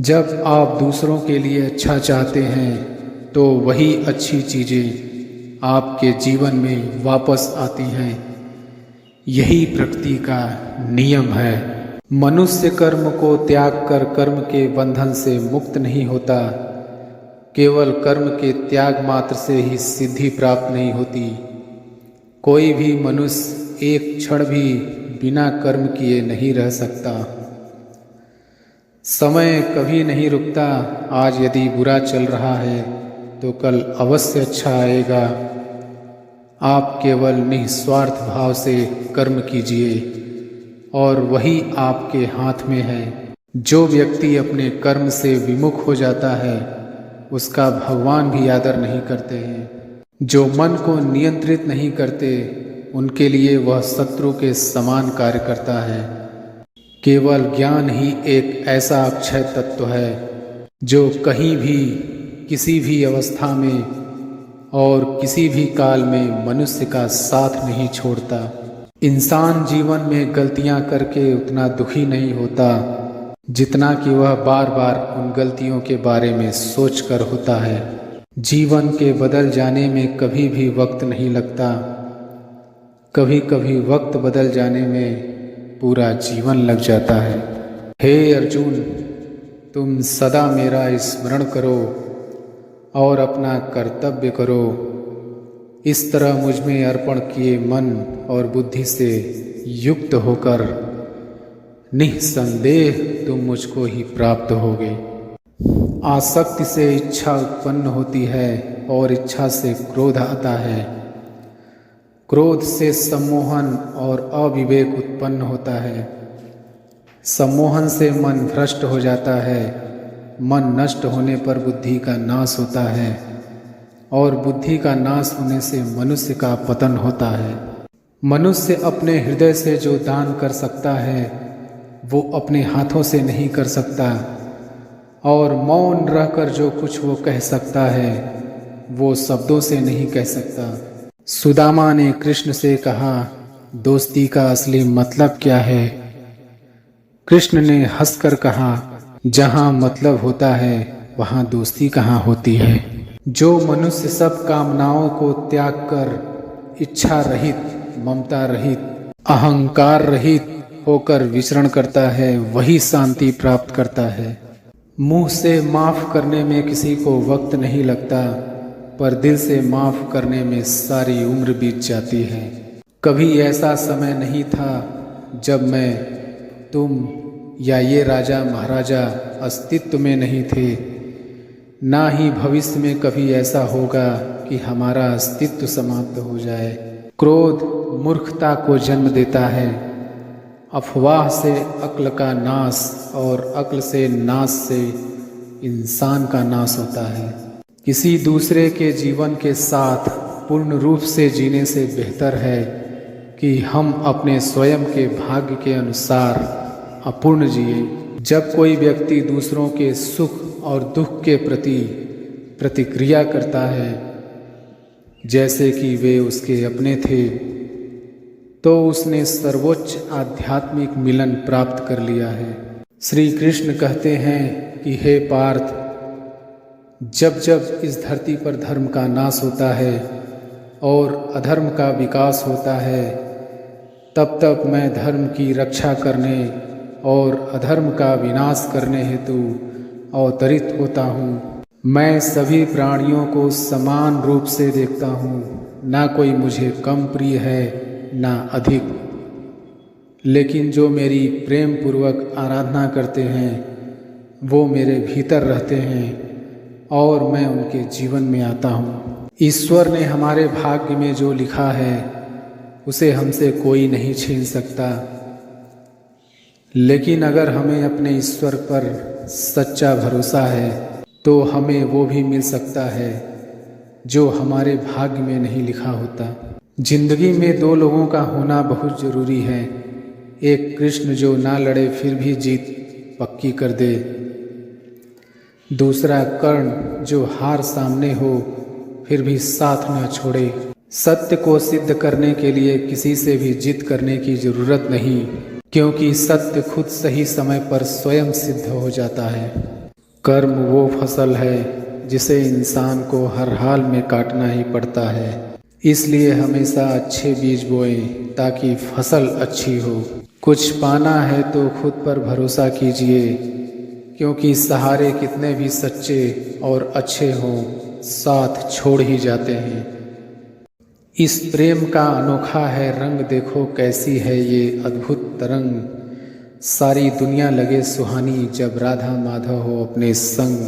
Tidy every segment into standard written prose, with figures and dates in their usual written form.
जब आप दूसरों के लिए अच्छा चाहते हैं तो वही अच्छी चीज़ें आपके जीवन में वापस आती हैं। यही प्रकृति का नियम है। मनुष्य कर्म को त्याग कर कर्म के बंधन से मुक्त नहीं होता। केवल कर्म के त्याग मात्र से ही सिद्धि प्राप्त नहीं होती। कोई भी मनुष्य एक क्षण भी बिना कर्म किए नहीं रह सकता। समय कभी नहीं रुकता। आज यदि बुरा चल रहा है तो कल अवश्य अच्छा आएगा। आप केवल निस्वार्थ भाव से कर्म कीजिए और वही आपके हाथ में है। जो व्यक्ति अपने कर्म से विमुख हो जाता है उसका भगवान भी आदर नहीं करते हैं। जो मन को नियंत्रित नहीं करते उनके लिए वह शत्रु के समान कार्य करता है। केवल ज्ञान ही एक ऐसा अक्षय तत्व है जो कहीं भी किसी भी अवस्था में और किसी भी काल में मनुष्य का साथ नहीं छोड़ता। इंसान जीवन में गलतियां करके उतना दुखी नहीं होता जितना कि वह बार बार उन गलतियों के बारे में सोचकर होता है। जीवन के बदल जाने में कभी भी वक्त नहीं लगता। कभी कभी वक्त बदल जाने में पूरा जीवन लग जाता है। हे अर्जुन, तुम सदा मेरा स्मरण करो और अपना कर्तव्य करो। इस तरह मुझ में अर्पण किए मन और बुद्धि से युक्त होकर निःसंदेह तुम मुझको ही प्राप्त होगे। आसक्ति से इच्छा उत्पन्न होती है और इच्छा से क्रोध आता है। क्रोध से सम्मोहन और अविवेक उत्पन्न होता है। सम्मोहन से मन भ्रष्ट हो जाता है। मन नष्ट होने पर बुद्धि का नाश होता है और बुद्धि का नाश होने से मनुष्य का पतन होता है। मनुष्य अपने हृदय से जो दान कर सकता है वो अपने हाथों से नहीं कर सकता, और मौन रहकर जो कुछ वो कह सकता है वो शब्दों से नहीं कह सकता। सुदामा ने कृष्ण से कहा, दोस्ती का असली मतलब क्या है? कृष्ण ने हंसकर कहा, जहाँ मतलब होता है वहाँ दोस्ती कहाँ होती है। जो मनुष्य सब कामनाओं को त्याग कर इच्छा रहित, ममता रहित, अहंकार रहित होकर विचरण करता है वही शांति प्राप्त करता है। मुंह से माफ करने में किसी को वक्त नहीं लगता, पर दिल से माफ करने में सारी उम्र बीत जाती है। कभी ऐसा समय नहीं था जब मैं, तुम या ये राजा महाराजा अस्तित्व में नहीं थे। ना ही भविष्य में कभी ऐसा होगा कि हमारा अस्तित्व समाप्त हो जाए। क्रोध मूर्खता को जन्म देता है। अफवाह से अक्ल का नाश और अक्ल से नाश से इंसान का नाश होता है। किसी दूसरे के जीवन के साथ पूर्ण रूप से जीने से बेहतर है कि हम अपने स्वयं के भाग्य के अनुसार अपूर्ण जिए। जब कोई व्यक्ति दूसरों के सुख और दुख के प्रति प्रतिक्रिया करता है जैसे कि वे उसके अपने थे, तो उसने सर्वोच्च आध्यात्मिक मिलन प्राप्त कर लिया है। श्री कृष्ण कहते हैं कि हे पार्थ, जब जब इस धरती पर धर्म का नाश होता है और अधर्म का विकास होता है, तब तब मैं धर्म की रक्षा करने और अधर्म का विनाश करने हेतु अवतरित होता हूँ। मैं सभी प्राणियों को समान रूप से देखता हूँ। ना कोई मुझे कम प्रिय है ना अधिक, लेकिन जो मेरी प्रेम पूर्वक आराधना करते हैं वो मेरे भीतर रहते हैं और मैं उनके जीवन में आता हूँ। ईश्वर ने हमारे भाग्य में जो लिखा है उसे हमसे कोई नहीं छीन सकता, लेकिन अगर हमें अपने ईश्वर पर सच्चा भरोसा है तो हमें वो भी मिल सकता है जो हमारे भाग्य में नहीं लिखा होता। जिंदगी में दो लोगों का होना बहुत ज़रूरी है। एक कृष्ण जो ना लड़े फिर भी जीत पक्की कर दे, दूसरा कर्ण जो हार सामने हो फिर भी साथ ना छोड़े। सत्य को सिद्ध करने के लिए किसी से भी जिद करने की ज़रूरत नहीं, क्योंकि सत्य खुद सही समय पर स्वयं सिद्ध हो जाता है। कर्म वो फसल है जिसे इंसान को हर हाल में काटना ही पड़ता है। इसलिए हमेशा अच्छे बीज बोएं ताकि फसल अच्छी हो। कुछ पाना है तो खुद पर भरोसा कीजिए, क्योंकि सहारे कितने भी सच्चे और अच्छे हों, साथ छोड़ ही जाते हैं। इस प्रेम का अनोखा है रंग, देखो कैसी है ये अद्भुत तरंग। सारी दुनिया लगे सुहानी जब राधा माधव हो अपने संग।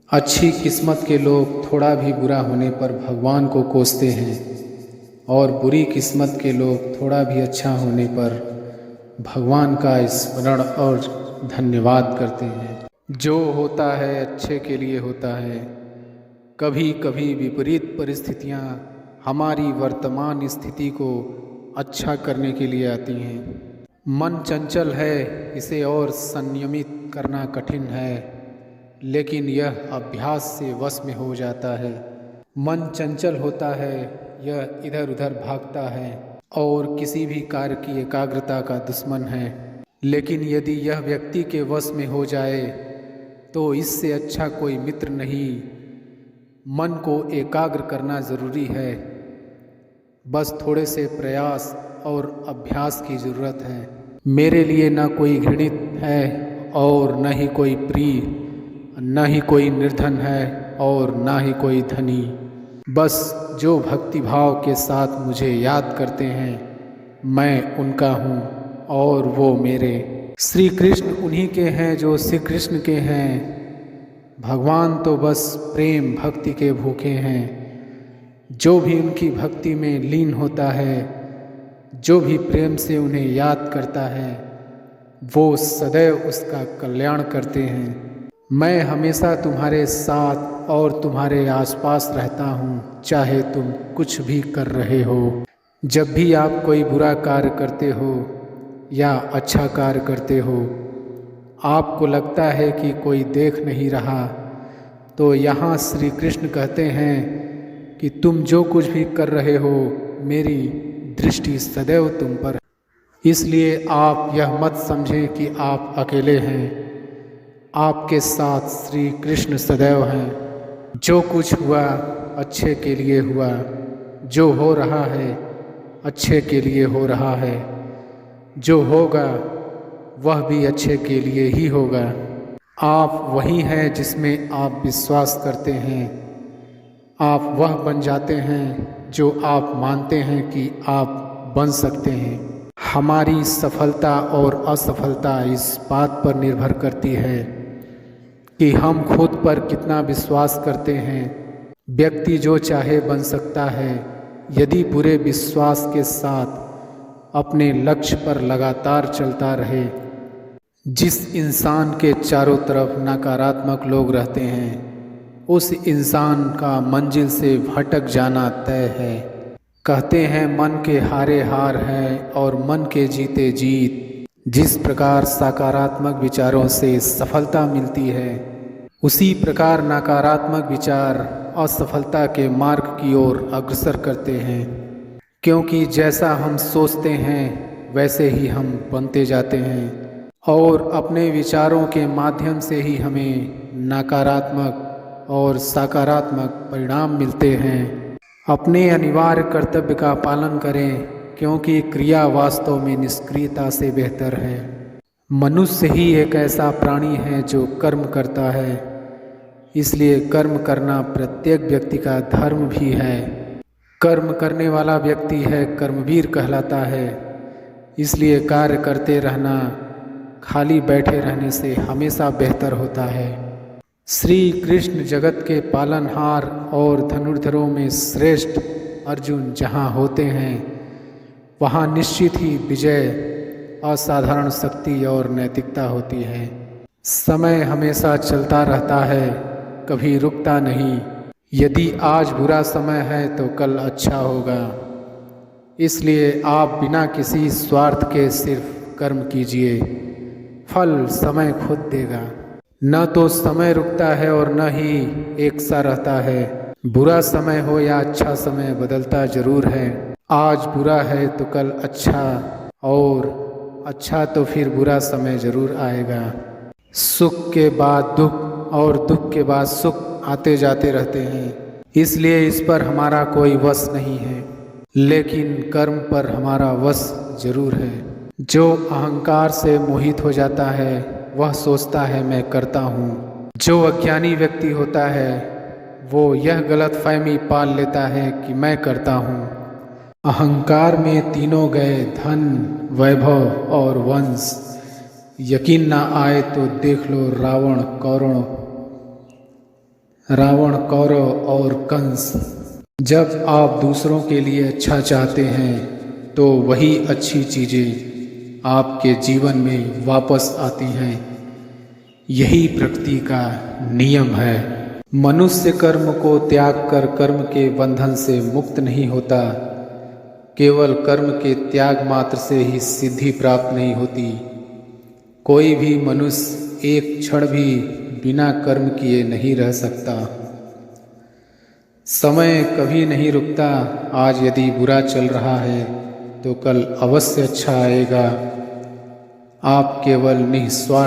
अच्छी किस्मत के लोग थोड़ा भी बुरा होने पर भगवान को कोसते हैं, और बुरी किस्मत के लोग थोड़ा भी अच्छा होने पर भगवान का स्मरण और धन्यवाद करते हैं। जो होता है अच्छे के लिए होता है। कभी कभी विपरीत परिस्थितियाँ हमारी वर्तमान स्थिति को अच्छा करने के लिए आती हैं। मन चंचल है, इसे और संयमित करना कठिन है, लेकिन यह अभ्यास से वश में हो जाता है। मन चंचल होता है, यह इधर उधर भागता है और किसी भी कार्य की एकाग्रता का दुश्मन है। लेकिन यदि यह व्यक्ति के वश में हो जाए तो इससे अच्छा कोई मित्र नहीं। मन को एकाग्र करना ज़रूरी है, बस थोड़े से प्रयास और अभ्यास की ज़रूरत है। मेरे लिए न कोई घृणित है और न ही कोई प्रिय, न ही कोई निर्धन है और न ही कोई धनी। बस जो भक्ति भाव के साथ मुझे याद करते हैं, मैं उनका हूँ और वो मेरे। श्री कृष्ण उन्हीं के हैं जो श्री कृष्ण के हैं। भगवान तो बस प्रेम भक्ति के भूखे हैं। जो भी उनकी भक्ति में लीन होता है, जो भी प्रेम से उन्हें याद करता है, वो सदैव उसका कल्याण करते हैं। मैं हमेशा तुम्हारे साथ और तुम्हारे आसपास रहता हूँ, चाहे तुम कुछ भी कर रहे हो। जब भी आप कोई बुरा कार्य करते हो या अच्छा कार्य करते हो, आपको लगता है कि कोई देख नहीं रहा, तो यहाँ श्री कृष्ण कहते हैं कि तुम जो कुछ भी कर रहे हो, मेरी दृष्टि सदैव तुम पर। इसलिए आप यह मत समझें कि आप अकेले हैं। आपके साथ श्री कृष्ण सदैव हैं। जो कुछ हुआ अच्छे के लिए हुआ, जो हो रहा है अच्छे के लिए हो रहा है, जो होगा वह भी अच्छे के लिए ही होगा। आप वही हैं जिसमें आप विश्वास करते हैं। आप वह बन जाते हैं जो आप मानते हैं कि आप बन सकते हैं। हमारी सफलता और असफलता इस बात पर निर्भर करती है कि हम खुद पर कितना विश्वास करते हैं। व्यक्ति जो चाहे बन सकता है, यदि पूरे विश्वास के साथ अपने लक्ष्य पर लगातार चलता रहे। जिस इंसान के चारों तरफ नकारात्मक लोग रहते हैं, उस इंसान का मंजिल से भटक जाना तय है। कहते हैं मन के हारे हार है और मन के जीते जीत। जिस प्रकार सकारात्मक विचारों से सफलता मिलती है, उसी प्रकार नकारात्मक विचार असफलता के मार्ग की ओर अग्रसर करते हैं। क्योंकि जैसा हम सोचते हैं वैसे ही हम बनते जाते हैं, और अपने विचारों के माध्यम से ही हमें नकारात्मक और सकारात्मक परिणाम मिलते हैं। अपने अनिवार्य कर्तव्य का पालन करें, क्योंकि क्रिया वास्तव में निष्क्रियता से बेहतर है। मनुष्य ही एक ऐसा प्राणी है जो कर्म करता है, इसलिए कर्म करना प्रत्येक व्यक्ति का धर्म भी है। कर्म करने वाला व्यक्ति है कर्मवीर कहलाता है। इसलिए कार्य करते रहना खाली बैठे रहने से हमेशा बेहतर होता है। श्री कृष्ण जगत के पालनहार और धनुर्धरों में श्रेष्ठ अर्जुन जहाँ होते हैं, वहाँ निश्चित ही विजय, असाधारण शक्ति और नैतिकता होती है। समय हमेशा चलता रहता है, कभी रुकता नहीं। यदि आज बुरा समय है तो कल अच्छा होगा। इसलिए आप बिना किसी स्वार्थ के सिर्फ कर्म कीजिए, फल समय खुद देगा। न तो समय रुकता है और न ही एक सा रहता है। बुरा समय हो या अच्छा समय बदलता जरूर है। आज बुरा है तो कल अच्छा, और अच्छा तो फिर बुरा समय जरूर आएगा। सुख के बाद दुख और दुख के बाद सुख आते जाते रहते हैं, इसलिए इस पर हमारा कोई वश नहीं है। लेकिन कर्म पर हमारा वश जरूर है। जो अहंकार से मोहित हो जाता है वह सोचता है मैं करता हूँ। जो अज्ञानी व्यक्ति होता है वो यह गलतफहमी पाल लेता है कि मैं करता हूँ। अहंकार में तीनों गए, धन, वैभव और वंश। यकीन ना आए तो देख लो रावण, कौरव और कंस। जब आप दूसरों के लिए अच्छा चाहते हैं तो वही अच्छी चीज़ें आपके जीवन में वापस आती हैं। यही प्रकृति का नियम है। मनुष्य कर्म को त्याग कर कर्म के बंधन से मुक्त नहीं होता। केवल कर्म के त्याग मात्र से ही सिद्धि प्राप्त नहीं होती। कोई भी मनुष्य एक क्षण भी बिना कर्म किए नहीं रह सकता। समय कभी नहीं रुकता। आज यदि बुरा चल रहा है तो कल अवश्य अच्छा आएगा। आप केवल निस्वार्थ